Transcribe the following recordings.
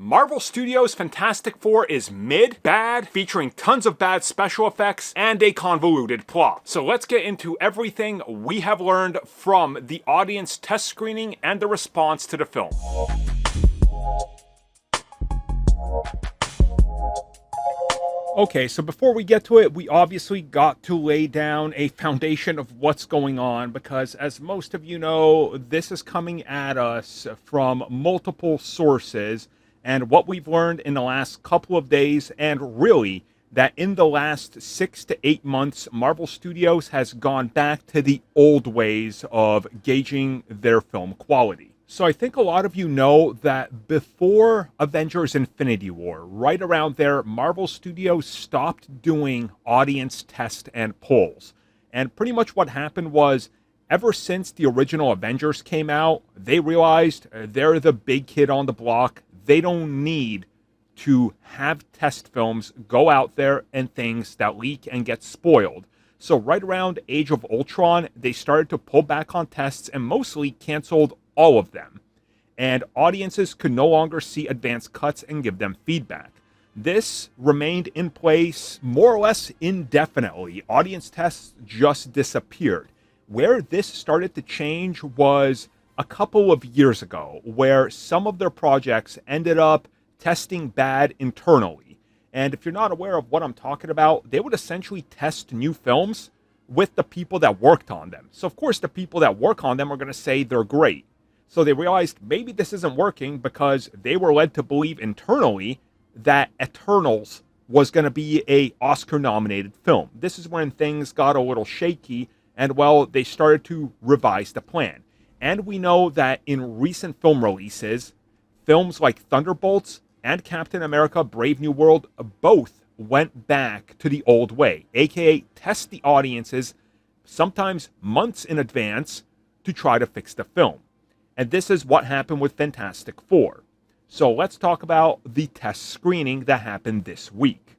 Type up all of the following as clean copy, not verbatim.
Marvel Studios' Fantastic Four is mid, bad, featuring tons of bad special effects, and a convoluted plot. So let's get into everything we have learned from the audience test screening and the response to the film. Okay, so before we get to it, we obviously got to lay down a foundation of what's going on because, as most of you know, this is coming at us from multiple sources, and what we've learned in the last couple of days, and really that in the last 6 to 8 months, Marvel Studios has gone back to the old ways of gauging their film quality. So I think a lot of you know that before Avengers Infinity War, right around there, Marvel Studios stopped doing audience tests and polls. And pretty much what happened was, ever since the original Avengers came out, they realized they're the big kid on the block. They don't need to have test films go out there and things that leak and get spoiled. So right around Age of Ultron, they started to pull back on tests and mostly canceled all of them. And audiences could no longer see advanced cuts and give them feedback. This remained in place more or less indefinitely. Audience tests just disappeared. Where this started to change was a couple of years ago, where some of their projects ended up testing bad internally. And if you're not aware of what I'm talking about, they would essentially test new films with the people that worked on them. So of course the people that work on them are going to say they're great. So they realized maybe this isn't working because they were led to believe internally that Eternals was going to be a Oscar-nominated film. This is when things got a little shaky and, well, they started to revise the plan. And we know that in recent film releases, films like Thunderbolts and Captain America Brave New World both went back to the old way, aka test the audiences sometimes months in advance to try to fix the film. And this is what happened with Fantastic Four. So let's talk about the test screening that happened this week.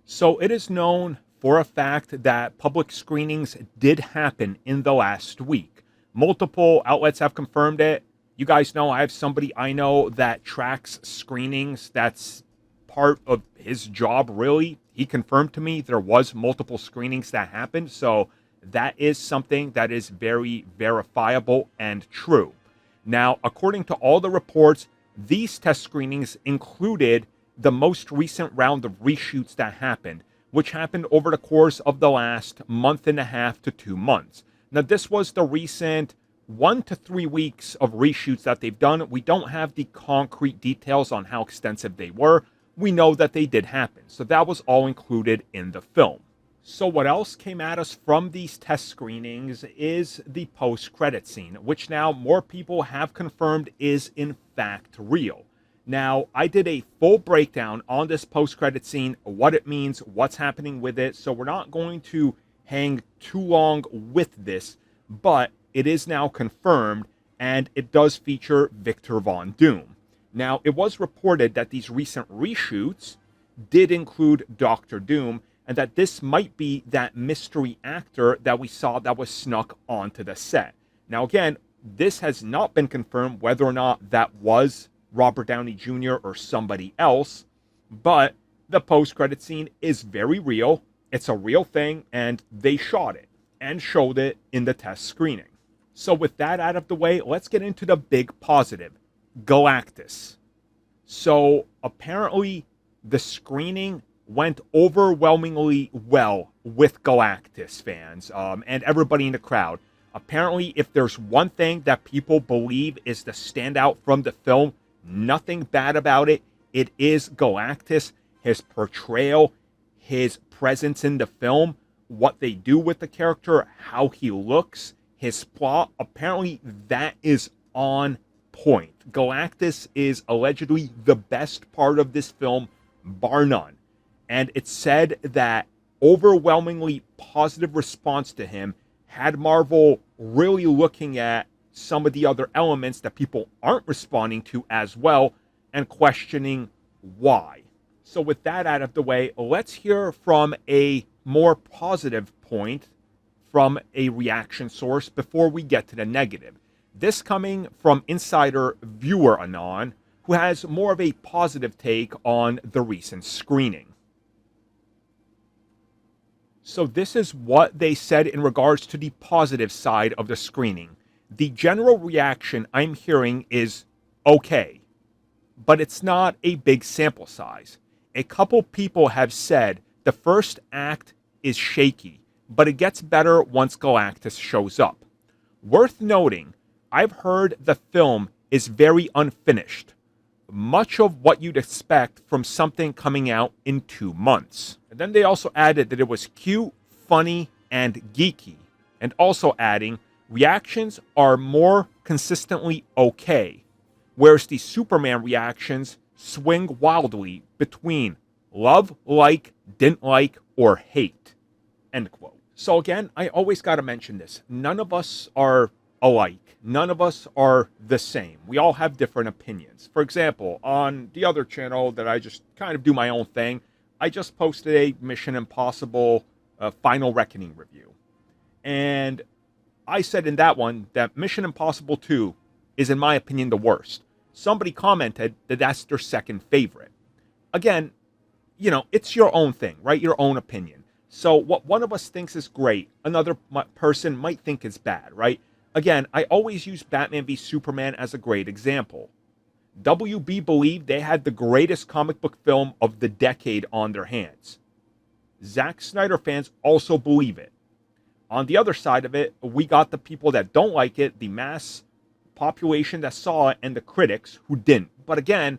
So it is known for a fact that public screenings did happen in the last week. Multiple outlets have confirmed it. You guys know I have somebody I know that tracks screenings. That's part of his job, really. He confirmed to me there was multiple screenings that happened. So that is something that is very verifiable and true. Now, according to all the reports, these test screenings included the most recent round of reshoots that happened, which happened over the course of the last month and a half to 2 months. Now, this was the recent 1 to 3 weeks of reshoots that they've done. We don't have the concrete details on how extensive they were. We know that they did happen. So that was all included in the film. So what else came at us from these test screenings is the post-credit scene, which now more people have confirmed is in fact real. Now, I did a full breakdown on this post-credit scene, what it means, what's happening with it, so we're not going to hang too long with this, but it is now confirmed, and it does feature Victor Von Doom. Now, it was reported that these recent reshoots did include Dr. Doom, and that this might be that mystery actor that we saw that was snuck onto the set. Now, again, this has not been confirmed whether or not that was Robert Downey Jr. or somebody else, but the post-credit scene is very real. It's a real thing, and they shot it and showed it in the test screening. So with that out of the way, let's get into the big positive, Galactus. So apparently the screening went overwhelmingly well with Galactus fans and everybody in the crowd. Apparently, if there's one thing that people believe is the standout from the film, nothing bad about it, it is Galactus, his portrayal, his presence in the film, what they do with the character, how he looks, his plot. Apparently, that is on point. Galactus is allegedly the best part of this film, bar none. And it's said that overwhelmingly positive response to him had Marvel really looking at some of the other elements that people aren't responding to as well and questioning why. So with that out of the way, let's hear from a more positive point from a reaction source before we get to the negative. This coming from insider viewer Anon, who has more of a positive take on the recent screening. So this is what they said in regards to the positive side of the screening. The general reaction I'm hearing is okay, but it's not a big sample size. A couple people have said the first act is shaky, but it gets better once Galactus shows up. Worth noting, I've heard the film is very unfinished, much of what you'd expect from something coming out in 2 months. And then they also added that it was cute, funny, and geeky, and also adding, reactions are more consistently okay, whereas the Superman reactions swing wildly between love, like, didn't like, or hate. End quote. So again, I always got to mention this. None of us are alike. None of us are the same. We all have different opinions. For example, on the other channel that I just kind of do my own thing, I just posted a Mission Impossible Final Reckoning review. And I said in that one that Mission Impossible 2 is, in my opinion, the worst. Somebody commented that that's their second favorite. Again, you know, it's your own thing, right? Your own opinion. So what one of us thinks is great, another person might think is bad, right? Again, I always use Batman v Superman as a great example. WB believed they had the greatest comic book film of the decade on their hands. Zack Snyder fans also believe it. On the other side of it, we got the people that don't like it, the mass population that saw it, and the critics who didn't. But again,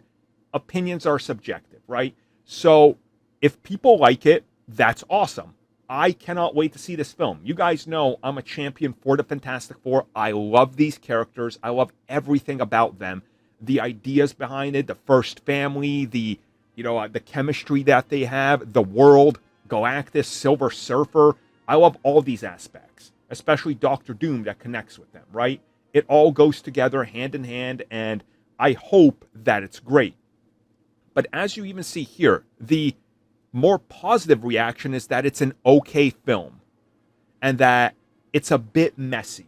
opinions are subjective, right? So if people like it, that's awesome. I cannot wait to see this film. You guys know I'm a champion for the Fantastic Four. I love these characters. I love everything about them. The ideas behind it, the first family, the chemistry that they have, the world, Galactus, Silver Surfer. I love all these aspects, especially Doctor Doom that connects with them, right? It all goes together hand in hand, and I hope that it's great. But as you even see here, the more positive reaction is that it's an okay film and that it's a bit messy.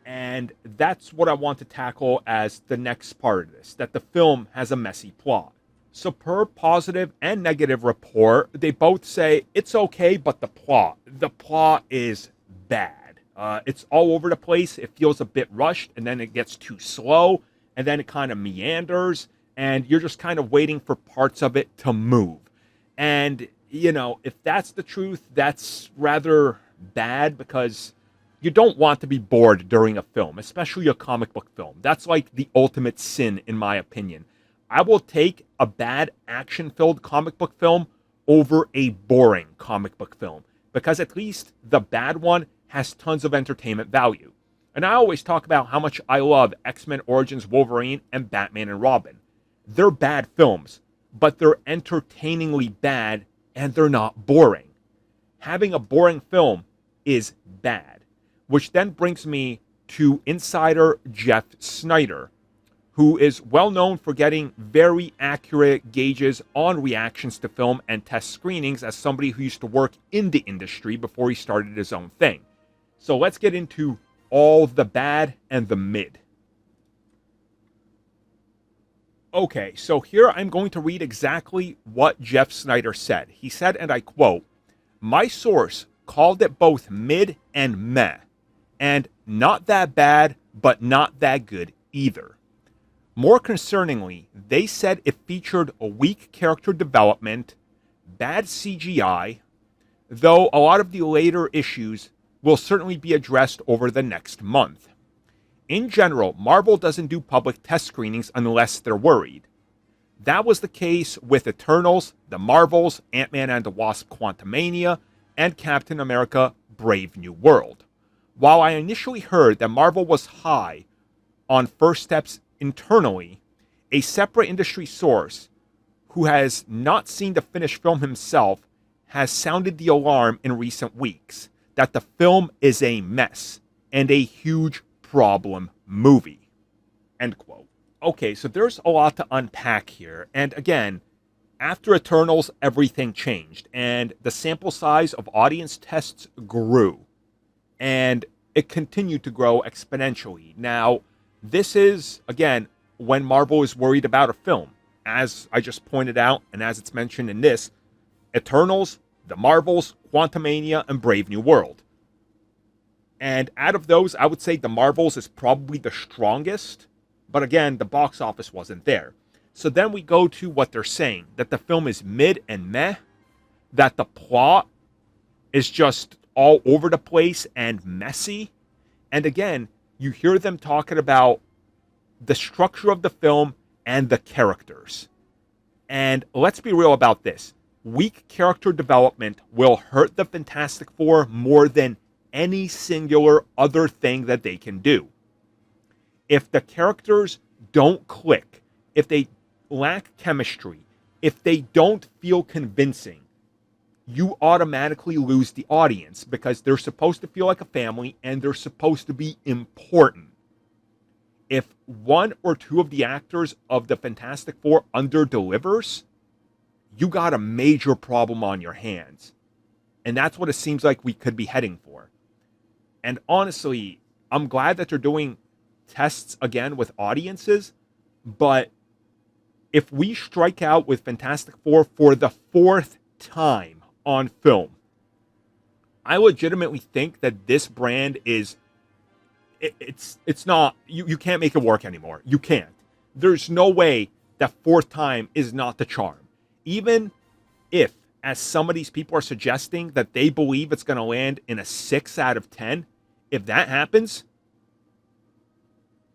And that's what I want to tackle as the next part of this, that the film has a messy plot. So per positive and negative report, they both say it's okay, but the plot is bad. It's all over the place. It feels a bit rushed, and then it gets too slow, and then it kind of meanders, and you're just kind of waiting for parts of it to move. And, you know, if that's the truth, that's rather bad, because you don't want to be bored during a film, especially a comic book film. That's like the ultimate sin, in my opinion. I will take a bad action-filled comic book film over a boring comic book film, because at least the bad one has tons of entertainment value. And I always talk about how much I love X-Men Origins Wolverine and Batman and Robin. They're bad films, but they're entertainingly bad, and they're not boring. Having a boring film is bad, which then brings me to insider Jeff Snyder, who is well known for getting very accurate gauges on reactions to film and test screenings as somebody who used to work in the industry before he started his own thing. So let's get into all the bad and the mid. Okay, so here I'm going to read exactly what Jeff Snyder said. He said, and I quote, "My source called it both mid and meh, and not that bad, but not that good either. More concerningly, they said it featured a weak character development, bad CGI, though a lot of the later issues will certainly be addressed over the next month. In general, Marvel doesn't do public test screenings unless they're worried. That was the case with Eternals, The Marvels, Ant-Man and the Wasp: Quantumania, and Captain America: Brave New World. While I initially heard that Marvel was high on first steps internally, a separate industry source who has not seen the finished film himself has sounded the alarm in recent weeks that the film is a mess and a huge problem movie." End quote. Okay, so there's a lot to unpack here. And again, after Eternals, everything changed, and the sample size of audience tests grew. And it continued to grow exponentially. Now, this is, again, when Marvel is worried about a film. As I just pointed out, and as it's mentioned in this, Eternals, The Marvels, Quantumania, and Brave New World. And out of those, I would say The Marvels is probably the strongest. But again, the box office wasn't there. So then we go to what they're saying, that the film is mid and meh, that the plot is just all over the place and messy. And again, you hear them talking about the structure of the film and the characters. And let's be real about this. Weak character development will hurt the Fantastic Four more than any singular other thing that they can do. If the characters don't click, if they lack chemistry, if they don't feel convincing, you automatically lose the audience because they're supposed to feel like a family and they're supposed to be important. If one or two of the actors of the Fantastic Four under-delivers, you got a major problem on your hands. And that's what it seems like we could be heading for. And honestly, I'm glad that they're doing tests again with audiences, but if we strike out with Fantastic Four for the fourth time on film, I legitimately think that this brand is, it's not, you can't make it work anymore. You can't. There's no way that fourth time is not the charm. Even if, as some of these people are suggesting, that they believe it's going to land in a 6 out of 10, if that happens,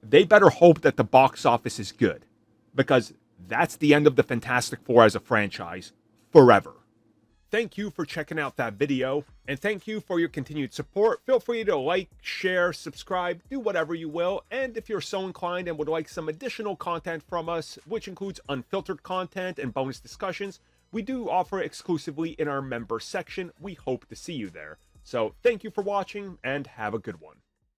they better hope that the box office is good, because that's the end of the Fantastic Four as a franchise forever. Thank you for checking out that video, and thank you for your continued support. Feel free to like, share, subscribe, do whatever you will, and if you're so inclined and would like some additional content from us, which includes unfiltered content and bonus discussions, we do offer exclusively in our member section. We hope to see you there. So thank you for watching, and have a good one.